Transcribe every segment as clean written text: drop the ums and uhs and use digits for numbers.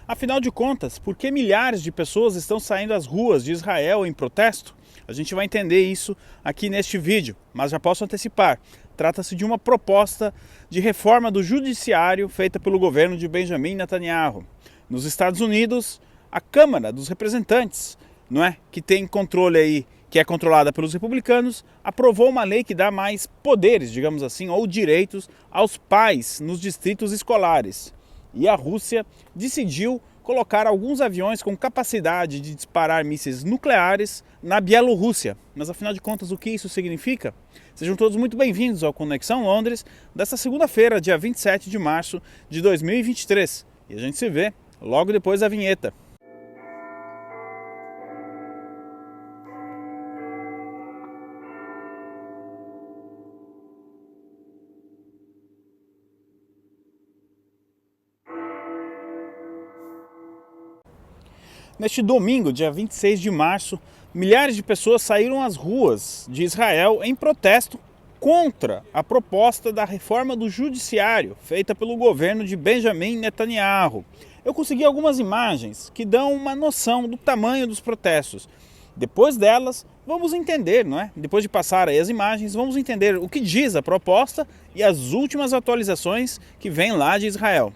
Afinal de contas, por que milhares de pessoas estão saindo às ruas de Israel em protesto? A gente vai entender isso aqui neste vídeo, mas já posso antecipar. Trata-se de uma proposta de reforma do judiciário feita pelo governo de Benjamin Netanyahu. Nos Estados Unidos, a Câmara dos Representantes, que tem controle aí, que é controlada pelos republicanos, aprovou uma lei que dá mais poderes, digamos assim, ou direitos aos pais nos distritos escolares. E a Rússia decidiu colocar alguns aviões com capacidade de disparar mísseis nucleares na Bielorrússia. Mas afinal de contas, o que isso significa? Sejam todos muito bem-vindos ao Conexão Londres desta segunda-feira, dia 27 de março de 2023. E a gente se vê logo depois da vinheta. Neste domingo, dia 26 de março, milhares de pessoas saíram às ruas de Israel em protesto contra a proposta da reforma do judiciário feita pelo governo de Benjamin Netanyahu. Eu consegui algumas imagens que dão uma noção do tamanho dos protestos. Depois delas, vamos entender, Depois de passar aí as imagens, vamos entender o que diz a proposta e as últimas atualizações que vêm lá de Israel.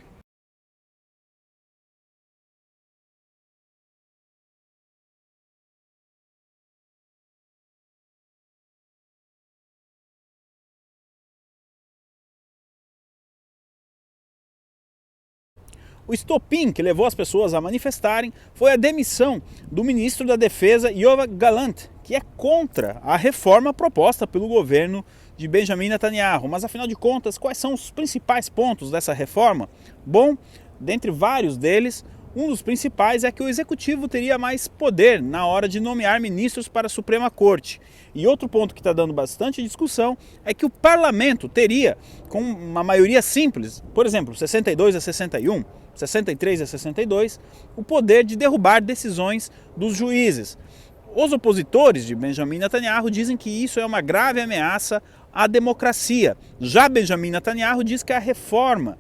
O estopim que levou as pessoas a manifestarem foi a demissão do ministro da Defesa, Yoav Gallant, que é contra a reforma proposta pelo governo de Benjamin Netanyahu. Mas afinal de contas, quais são os principais pontos dessa reforma? Bom, dentre vários deles, um dos principais é que o executivo teria mais poder na hora de nomear ministros para a Suprema Corte. E outro ponto que está dando bastante discussão é que o parlamento teria, com uma maioria simples, por exemplo, 62 a 61, 63 a 62, o poder de derrubar decisões dos juízes. Os opositores de Benjamin Netanyahu dizem que isso é uma grave ameaça à democracia. Já Benjamin Netanyahu diz que a reforma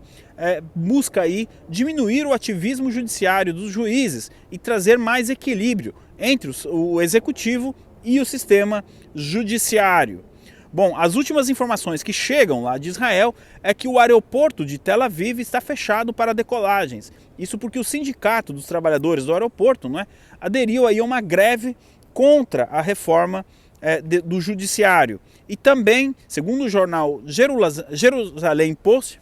busca aí diminuir o ativismo judiciário dos juízes e trazer mais equilíbrio entre o executivo e o sistema judiciário. Bom, as últimas informações que chegam lá de Israel é que o aeroporto de Tel Aviv está fechado para decolagens. Isso porque o sindicato dos trabalhadores do aeroporto aderiu aí a uma greve contra a reforma do judiciário. E também, segundo o jornal Jerusalem Post,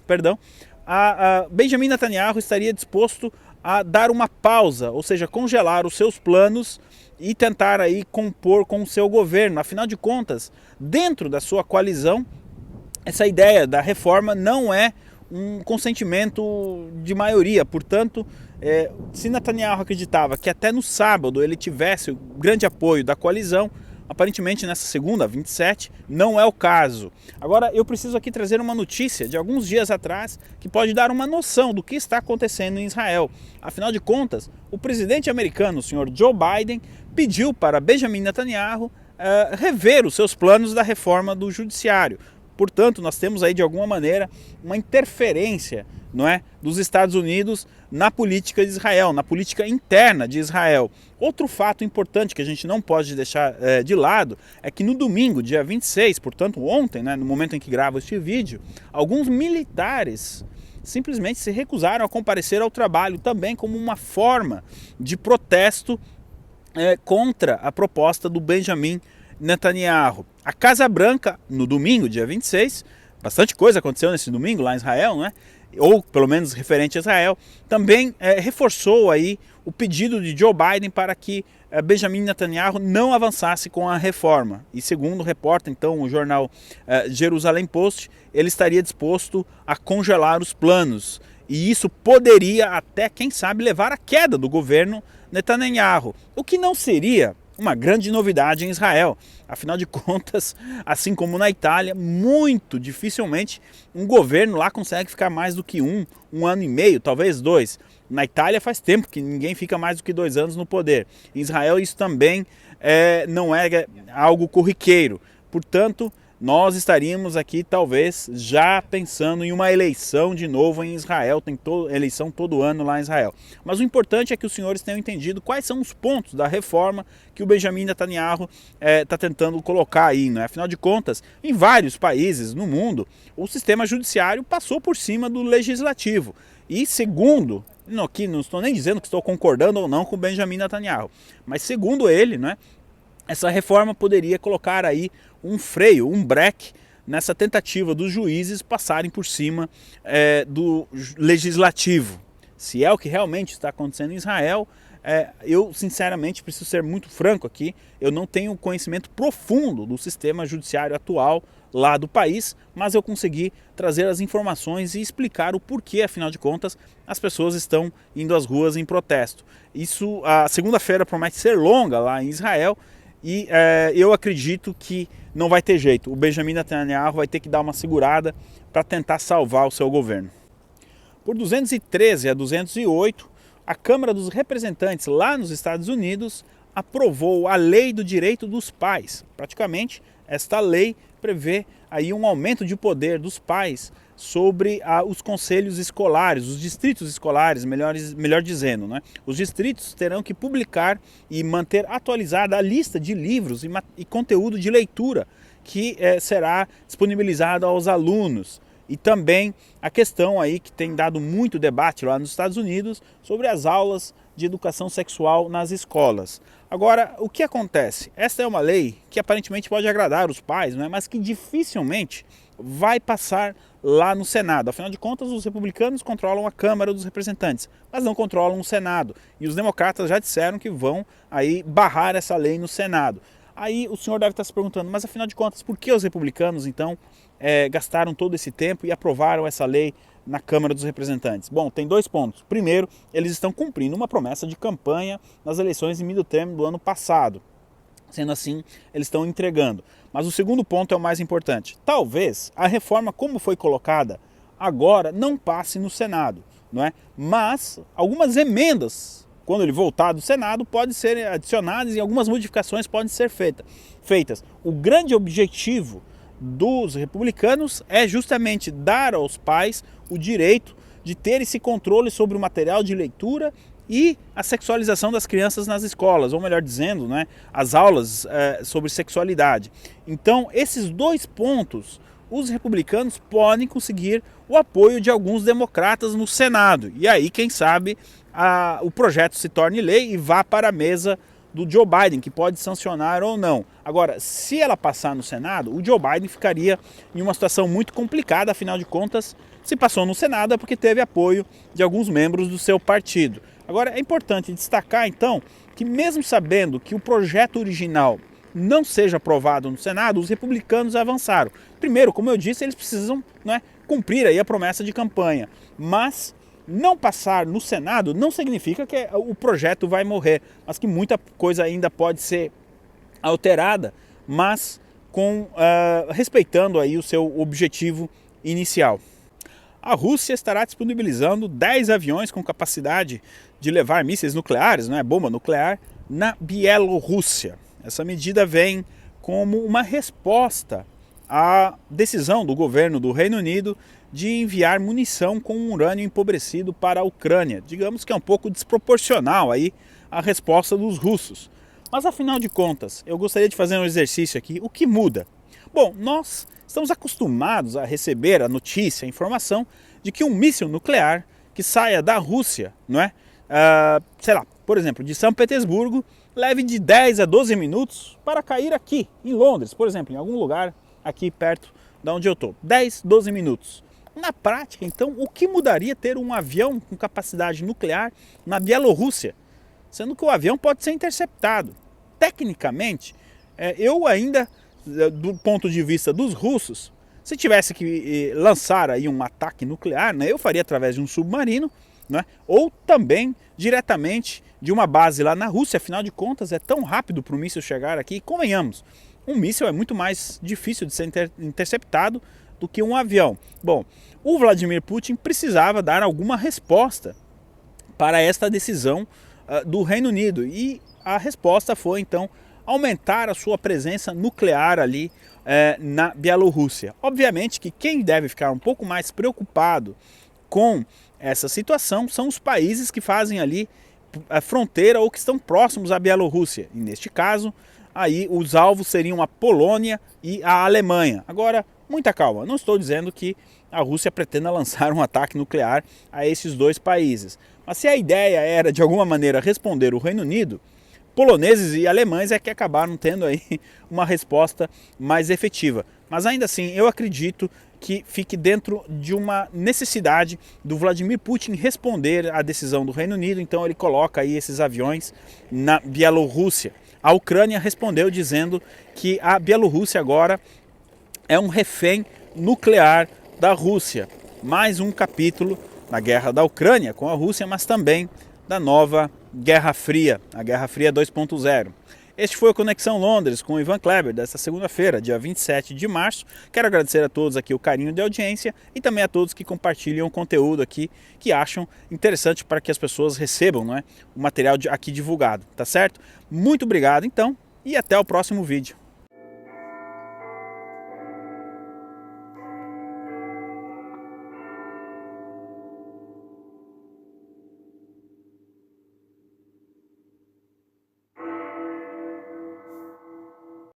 Benjamin Netanyahu estaria disposto a dar uma pausa, ou seja, congelar os seus planos e tentar aí compor com o seu governo. Afinal de contas, dentro da sua coalizão, essa ideia da reforma não é um consentimento de maioria. Portanto, se Netanyahu acreditava que até no sábado ele tivesse o grande apoio da coalizão, aparentemente nessa segunda, 27, não é o caso. Agora eu preciso aqui trazer uma notícia de alguns dias atrás que pode dar uma noção do que está acontecendo em Israel. Afinal de contas, o presidente americano, o senhor Joe Biden, pediu para Benjamin Netanyahu rever os seus planos da reforma do judiciário. Portanto, nós temos aí de alguma maneira uma interferência, dos Estados Unidos na política de Israel, na política interna de Israel. Outro fato importante que a gente não pode deixar de lado é que no domingo, dia 26, portanto ontem, no momento em que gravo este vídeo, alguns militares simplesmente se recusaram a comparecer ao trabalho, também como uma forma de protesto contra a proposta do Benjamin Netanyahu. A Casa Branca, no domingo, dia 26, bastante coisa aconteceu nesse domingo lá em Israel, ou pelo menos referente a Israel, também reforçou aí o pedido de Joe Biden para que Benjamin Netanyahu não avançasse com a reforma. E segundo reporta então o jornal Jerusalem Post, ele estaria disposto a congelar os planos. E isso poderia até, quem sabe, levar à queda do governo Netanyahu, o que não seria uma grande novidade em Israel. Afinal de contas, assim como na Itália, muito dificilmente um governo lá consegue ficar mais do que um ano e meio, talvez 2. Na Itália faz tempo que ninguém fica mais do que 2 anos no poder. Em Israel isso também não é algo corriqueiro. Portanto, nós estaríamos aqui talvez já pensando em uma eleição de novo em Israel. Tem eleição todo ano lá em Israel. Mas o importante é que os senhores tenham entendido quais são os pontos da reforma que o Benjamin Netanyahu está tentando colocar aí, né? Afinal de contas, em vários países no mundo, o sistema judiciário passou por cima do legislativo. E segundo, aqui não estou nem dizendo que estou concordando ou não com o Benjamin Netanyahu, mas segundo ele, né, essa reforma poderia colocar aí um freio, um breque nessa tentativa dos juízes passarem por cima do legislativo. Se é o que realmente está acontecendo em Israel, eu sinceramente preciso ser muito franco aqui, eu não tenho conhecimento profundo do sistema judiciário atual lá do país, mas eu consegui trazer as informações e explicar o porquê, afinal de contas, as pessoas estão indo às ruas em protesto. Isso, a segunda-feira promete ser longa lá em Israel, e eu acredito que não vai ter jeito. O Benjamin Netanyahu vai ter que dar uma segurada para tentar salvar o seu governo. Por 213 a 208, a Câmara dos Representantes lá nos Estados Unidos aprovou a Lei do Direito dos Pais. Praticamente, esta lei prevê aí um aumento de poder dos pais sobre os conselhos escolares, os distritos escolares, melhor dizendo, né? Os distritos terão que publicar e manter atualizada a lista de livros e conteúdo de leitura que será disponibilizado aos alunos. E também a questão aí que tem dado muito debate lá nos Estados Unidos sobre as aulas de educação sexual nas escolas. Agora, o que acontece? Esta é uma lei que aparentemente pode agradar os pais, né? Mas que dificilmente vai passar lá no Senado. Afinal de contas, os republicanos controlam a Câmara dos Representantes, mas não controlam o Senado. E os democratas já disseram que vão aí barrar essa lei no Senado. Aí o senhor deve estar se perguntando, mas afinal de contas, por que os republicanos então gastaram todo esse tempo e aprovaram essa lei na Câmara dos Representantes? Bom, tem dois pontos. Primeiro, eles estão cumprindo uma promessa de campanha nas eleições de midterm do ano passado. Sendo assim, eles estão entregando. Mas o segundo ponto é o mais importante. Talvez a reforma como foi colocada agora não passe no Senado, não é? Mas algumas emendas, quando ele voltar do Senado, podem ser adicionadas e algumas modificações podem ser feitas. O grande objetivo dos republicanos é justamente dar aos pais o direito de ter esse controle sobre o material de leitura e a sexualização das crianças nas escolas, ou melhor dizendo, né, as aulas sobre sexualidade. Então, esses dois pontos, os republicanos podem conseguir o apoio de alguns democratas no Senado. E aí, quem sabe, o projeto se torne lei e vá para a mesa do Joe Biden, que pode sancionar ou não. Agora, se ela passar no Senado, o Joe Biden ficaria em uma situação muito complicada, afinal de contas, se passou no Senado é porque teve apoio de alguns membros do seu partido. Agora, é importante destacar, então, que mesmo sabendo que o projeto original não seja aprovado no Senado, os republicanos avançaram. Primeiro, como eu disse, eles precisam, né, cumprir aí a promessa de campanha, mas não passar no Senado não significa que o projeto vai morrer, mas que muita coisa ainda pode ser alterada, mas respeitando aí o seu objetivo inicial. A Rússia estará disponibilizando 10 aviões com capacidade de levar mísseis nucleares, né, bomba nuclear, na Bielorrússia. Essa medida vem como uma resposta à decisão do governo do Reino Unido de enviar munição com urânio empobrecido para a Ucrânia. Digamos que é um pouco desproporcional aí a resposta dos russos. Mas afinal de contas, eu gostaria de fazer um exercício aqui. O que muda? Bom, nós estamos acostumados a receber a notícia, a informação de que um míssil nuclear que saia da Rússia, não é? Sei lá, por exemplo, de São Petersburgo, leve de 10 a 12 minutos para cair aqui, em Londres, por exemplo, em algum lugar aqui perto de onde eu estou. 10, 12 minutos. Na prática, então, o que mudaria ter um avião com capacidade nuclear na Bielorrússia? Sendo que o avião pode ser interceptado. Tecnicamente, eu ainda, do ponto de vista dos russos, se tivesse que lançar aí um ataque nuclear, né, eu faria através de um submarino, né, ou também diretamente de uma base lá na Rússia. Afinal de contas, é tão rápido para o míssil chegar aqui. Convenhamos, um míssil é muito mais difícil de ser interceptado do que um avião. Bom, o Vladimir Putin precisava dar alguma resposta para esta decisão do Reino Unido, e a resposta foi então aumentar a sua presença nuclear ali na Bielorrússia. Obviamente que quem deve ficar um pouco mais preocupado com essa situação são os países que fazem ali a fronteira ou que estão próximos à Bielorrússia. E neste caso, aí os alvos seriam a Polônia e a Alemanha. Agora, muita calma, não estou dizendo que a Rússia pretenda lançar um ataque nuclear a esses dois países. Mas se a ideia era, de alguma maneira, responder o Reino Unido, poloneses e alemães é que acabaram tendo aí uma resposta mais efetiva. Mas ainda assim, eu acredito que fique dentro de uma necessidade do Vladimir Putin responder à decisão do Reino Unido, então ele coloca aí esses aviões na Bielorrússia. A Ucrânia respondeu dizendo que a Bielorrússia agora é um refém nuclear da Rússia. Mais um capítulo na guerra da Ucrânia com a Rússia, mas também da nova Guerra Fria, a Guerra Fria 2.0. Este foi o Conexão Londres com o Ivan Kleber, desta segunda-feira, dia 27 de março. Quero agradecer a todos aqui o carinho de audiência e também a todos que compartilham o conteúdo aqui, que acham interessante para que as pessoas recebam, não é, o material aqui divulgado, tá certo? Muito obrigado então e até o próximo vídeo.